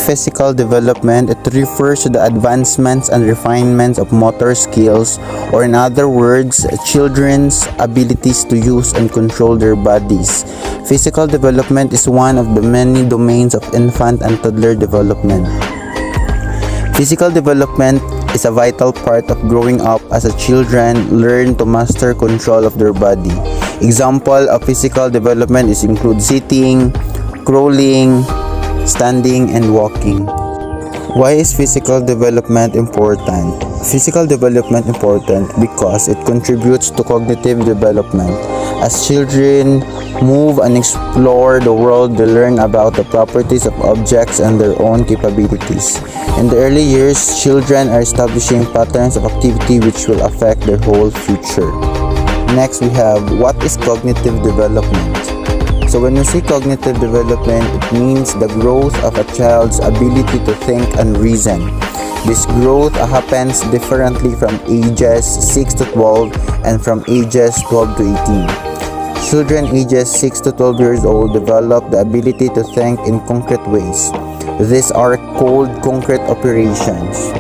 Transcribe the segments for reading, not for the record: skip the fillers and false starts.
physical development, it refers to the advancements and refinements of motor skills, or in other words, children's abilities to use and control their bodies. Physical development is one of the many domains of infant and toddler development. Physical development is a vital part of growing up as a children learn to master control of their body. Example of physical development is include sitting, crawling, standing, and walking. Why is physical development important? Physical development important because it contributes to cognitive development. As children move and explore the world, they learn about the properties of objects and their own capabilities. In the early years, children are establishing patterns of activity which will affect their whole future. Next, we have what is cognitive development. So when we say cognitive development, it means the growth of a child's ability to think and reason. This growth happens differently from ages 6 to 12 and from ages 12 to 18. Children ages 6 to 12 years old develop the ability to think in concrete ways. These are called concrete operations.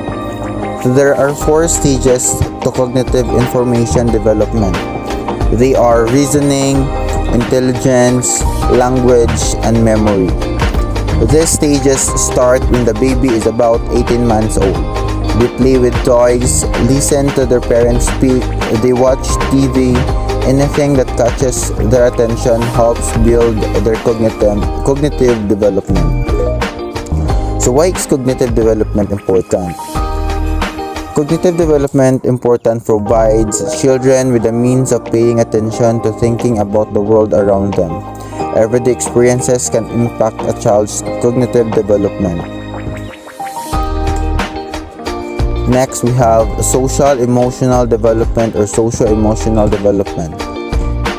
There are 4 stages to cognitive information development. They are reasoning, intelligence, language, and memory. These stages start when the baby is about 18 months old. They play with toys, listen to their parents speak, they watch TV. Anything that catches their attention helps build their cognitive development. So why is cognitive development important? Cognitive development important provides children with a means of paying attention to thinking about the world around them. Everyday experiences can impact a child's cognitive development. Next, we have social-emotional development or socio-emotional development.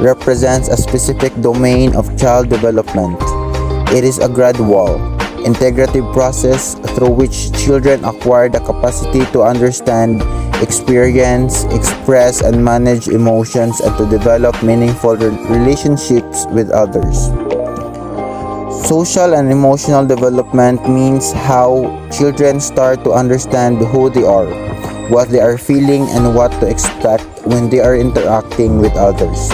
Represents a specific domain of child development. It is a gradual, integrative process through which children acquire the capacity to understand, experience, express, and manage emotions and to develop meaningful relationships with others. Social and emotional development means how children start to understand who they are, what they are feeling, and what to expect when they are interacting with others.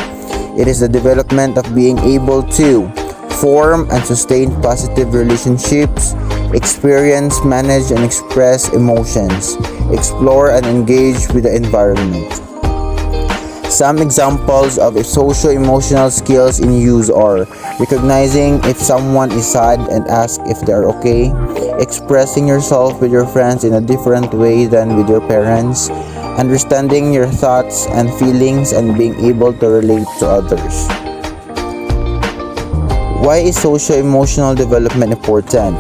It is the development of being able to form and sustain positive relationships, experience, manage, and express emotions, explore and engage with the environment. Some examples of socio-emotional skills in use are recognizing if someone is sad and ask if they are okay, expressing yourself with your friends in a different way than with your parents, understanding your thoughts and feelings, and being able to relate to others. Why is socio-emotional development important?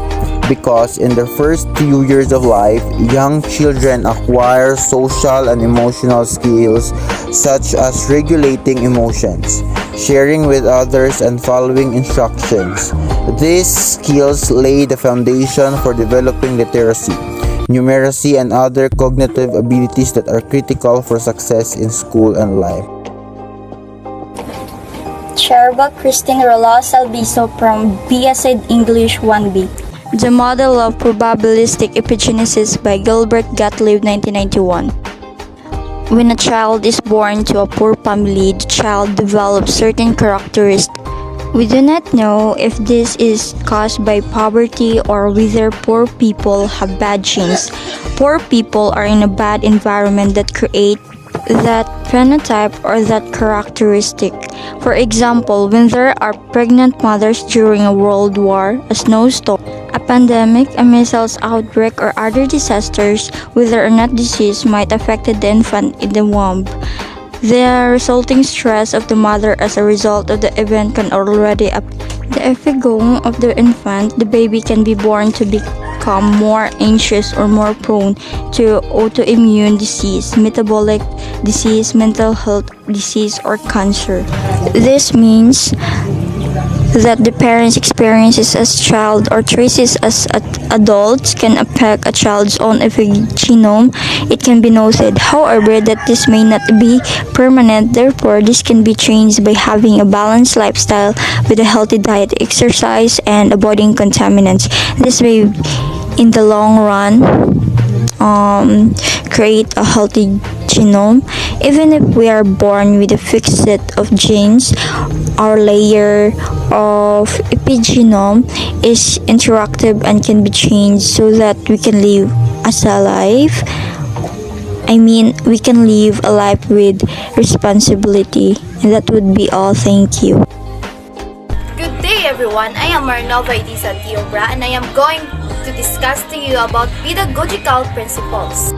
Because in their first few years of life, young children acquire social and emotional skills such as regulating emotions, sharing with others, and following instructions. These skills lay the foundation for developing literacy, numeracy, and other cognitive abilities that are critical for success in school and life. Sherba Christine Rolas Albiso from BSed English 1B. The Model of Probabilistic Epigenesis by Gilbert Gottlieb, 1991. When a child is born to a poor family, the child develops certain characteristics. We do not know if this is caused by poverty or whether poor people have bad genes. Poor people are in a bad environment that create that phenotype or that characteristic. For example, when there are pregnant mothers during a world war, a snowstorm, a pandemic, a measles outbreak, or other disasters, whether or not disease might affect the infant in the womb. The resulting stress of the mother as a result of the event can already affect the epigone of the infant. The baby can be born to become more anxious or more prone to autoimmune disease, metabolic disease, mental health disease, or cancer. This means that the parents' experiences as child or traces as adults can affect a child's own epigenome. It can be noted, however, that this may not be permanent. Therefore, this can be changed by having a balanced lifestyle with a healthy diet, exercise, and avoiding contaminants. This way, in the long run create a healthy genome. Even if we are born with a fixed set of genes, our layer of epigenome is interactive and can be changed so that we can live as a life. We can live a life with responsibility. And that would be all. Thank you. Good day everyone, I am Marnova Elisa Diobra and I am going to discuss to you about pedagogical principles.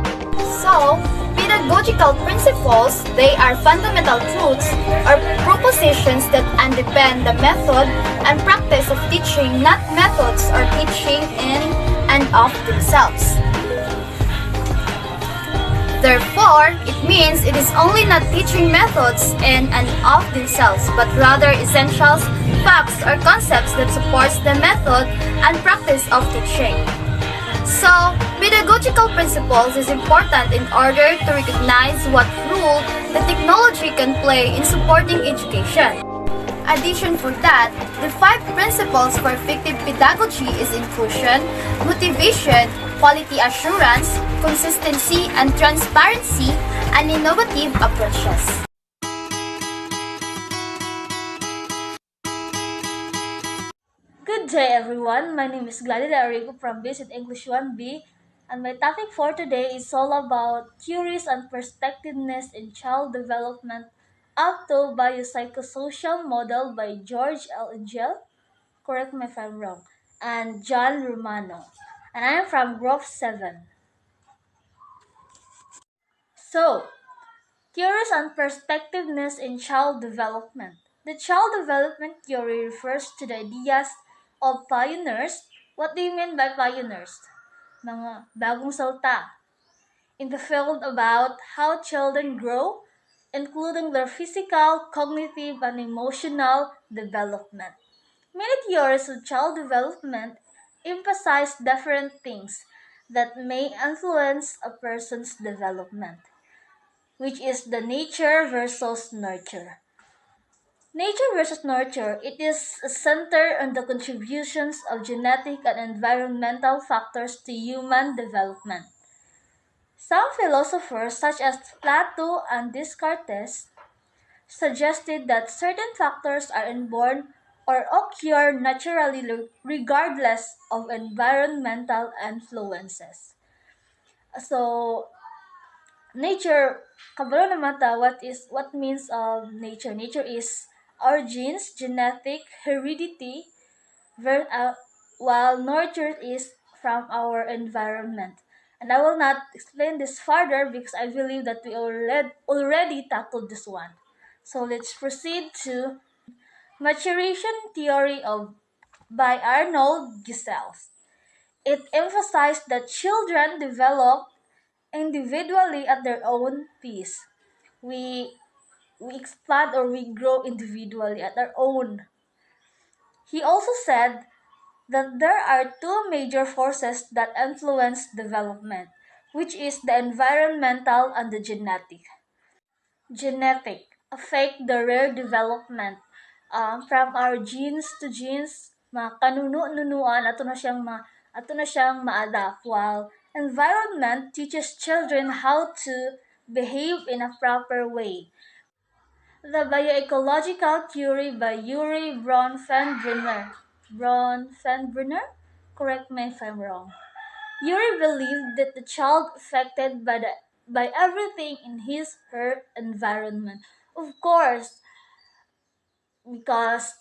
So, pedagogical principles, they are fundamental truths or propositions that underpin the method and practice of teaching, not methods or teaching in and of themselves. Therefore, it means it is only not teaching methods in and of themselves, but rather essentials, facts, or concepts that supports the method and practice of teaching. So, pedagogical principles is important in order to recognize what role the technology can play in supporting education. Addition for that, the 5 principles for effective pedagogy is inclusion, motivation, quality assurance, consistency and transparency, and innovative approaches. Good day everyone, my name is Gladys Arrigo from Basic English 1B and my topic for today is all about theories and perspectiveness in child development up to biopsychosocial model by George L. Angel, correct me if I'm wrong, and John Romano. And I am from Group-7. So, theories and perspectiveness in child development. The child development theory refers to the ideas of pioneers. What do you mean by pioneers? Mga bagong salta in the field about how children grow, including their physical, cognitive, and emotional development. Many theories of child development emphasize different things that may influence a person's development, which is the nature versus nurture. Nature versus nurture, it is centered on the contributions of genetic and environmental factors to human development. Some philosophers, such as Plato and Descartes, suggested that certain factors are inborn or occur naturally regardless of environmental influences. So, nature, kabalo naman ta, what means of nature? Nature is our genes, genetic, heredity, while nurture is from our environment. And I will not explain this further because I believe that we already tackled this one. So let's proceed to maturation theory of by Arnold Gisels. It emphasized that children develop individually at their own pace. We we expand or we grow individually at our own. He also said that there are two major forces that influence development, which is the environmental and the genetic. Genetic affect the rare development from our genes to genes, makanuno-nunuan ato na siyang ma-adapt, while environment teaches children how to behave in a proper way. The bioecological theory by Yuri Bronfenbrenner, correct me if I'm wrong. Yuri believed that the child affected by everything in his/her environment. Of course, because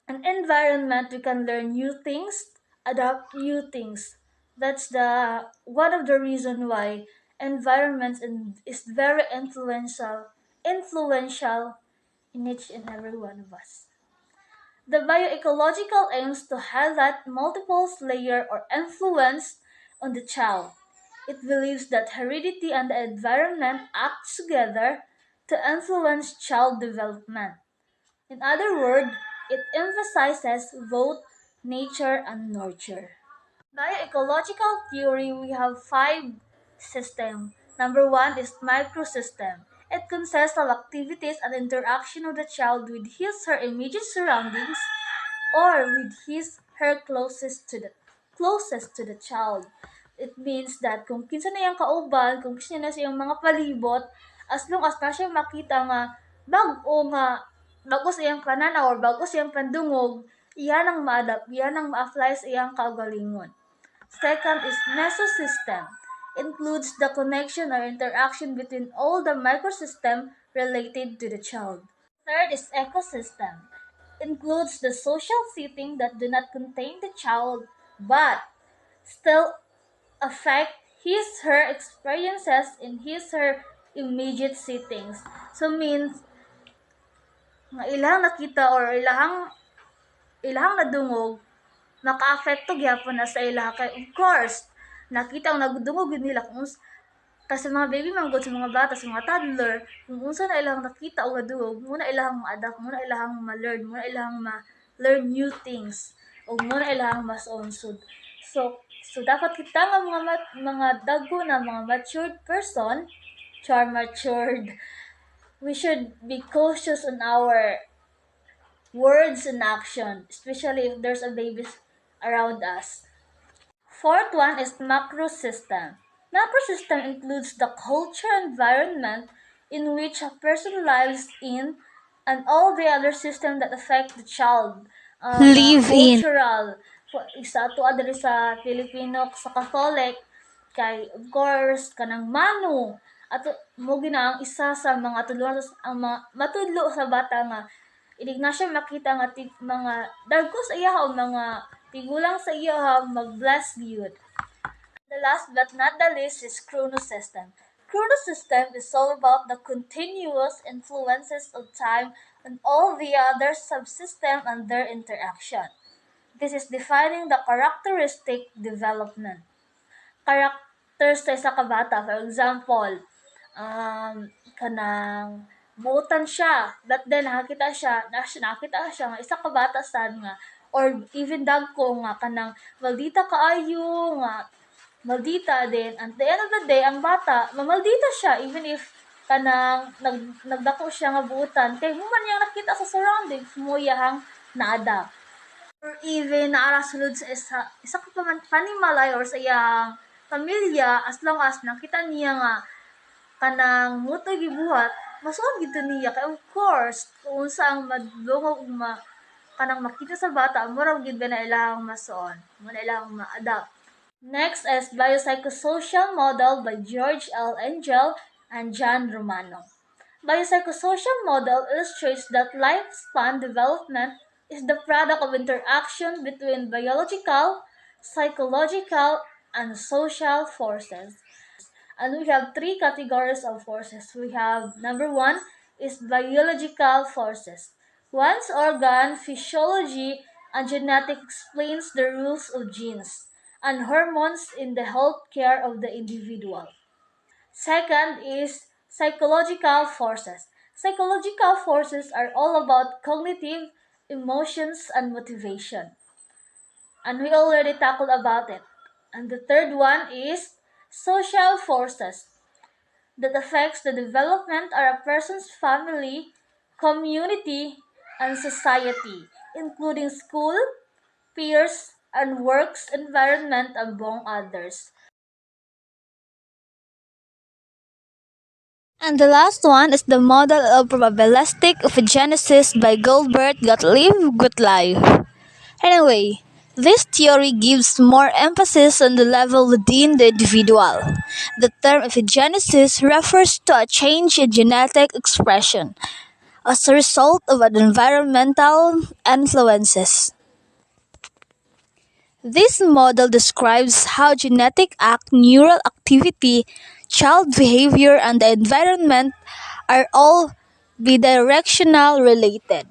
an environment we can learn new things, adapt new things. That's the one of the reason why is very influential in each and every one of us. The bioecological aims to highlight multiple layer or influence on the child. It believes that heredity and the environment act together to influence child development. In other words, it emphasizes both nature and nurture. Bioecological theory, we have 5 systems. Number 1 is microsystem. It consists of activities and interaction of the child with his/her immediate surroundings or with his/her closest to them. closest to the child. It means that kung kinsa na yung kauban, kung kinsa na siyang mga palibot, as long as na siya makita nga bago sa iyang pananaw or bago sa iyang pandungog, iyan ang ma-adapt, iyan ang ma-apply sa iyang kaugalingon. Second is mesosystem. Includes the connection or interaction between all the microsystem related to the child. Third is ecosystem. Includes the social setting that do not contain the child but still affect his/her experiences in his/her immediate settings. So means nga ilahang nakita or ilahang nadungog maka-apekto gyapon na sa ilaha kay of course nakita ang nagdungog yun nila kasi mga baby manggod sa mga bata sa mga toddler kung unsa na ilang nakita o nadungog muna ilahang ma-adapt muna ilahang ma-learn muna ilahang ma-learn new things o muna ilahang mas-onsod so dapat kita nga mga dagko na mga matured person matured we should be cautious on our words and action, especially if there's a baby around us. Fourth one is macro system. Macro system includes the culture environment in which a person lives in and all the other systems that affect the child. Live in. Cultural. Isa to adre sa Filipino sa Catholic kay of course kanang manu at mo gina ang isa sa mga tudlo ang mga matudlo sa bata nga inig na siya makita nga mga dagko sa iya o mga tigulang sa iya mag-bless gyud. The last but not the least is chronosystem. Chronosystem is all about the continuous influences of time on all the other subsystem and their interaction. This is defining the characteristic development. Characters sa isa ka bata, for example, kanang buutan siya, but then nakita siya nga isa ka bata sad nga or even dagko nga kanang maldita kaayo nga maldita din at the end of the day ang bata mamaldita siya even if kanang nagdako siya nga buutan kay mo man yang nakita sa surroundings mo yahang naada or even naara sulod sa isa ka panimalay or sa iyang pamilya as long as nakita niya nga kanang muto gibuhat masuod gito niya kay of course kung unsa ang madlungog kanang makita sa bata mura gid ba na ilahang masuon mo na ilahang ma-adapt. Next is biopsychosocial model by George L. Angel and John Romano. Biopsychosocial model illustrates that lifespan development is the product of interaction between biological, psychological, and social forces. And we have three categories of forces. We have number one is biological forces. One's organ, physiology, and genetic explains the rules of genes and hormones in the health care of the individual. Second is psychological forces. Psychological forces are all about cognitive, emotions, and motivation. And we already tackled about it. And the third one is social forces that affects the development of a person's family, community, and society, including school, peers, and works environment among others. And the last one is the model of probabilistic epigenesis by Gilbert Gottlieb. Anyway, this theory gives more emphasis on the level within the individual. The term epigenesis refers to a change in genetic expression as a result of environmental influences. This model describes how genetic neural activity, child behavior, and the environment are all bidirectional related.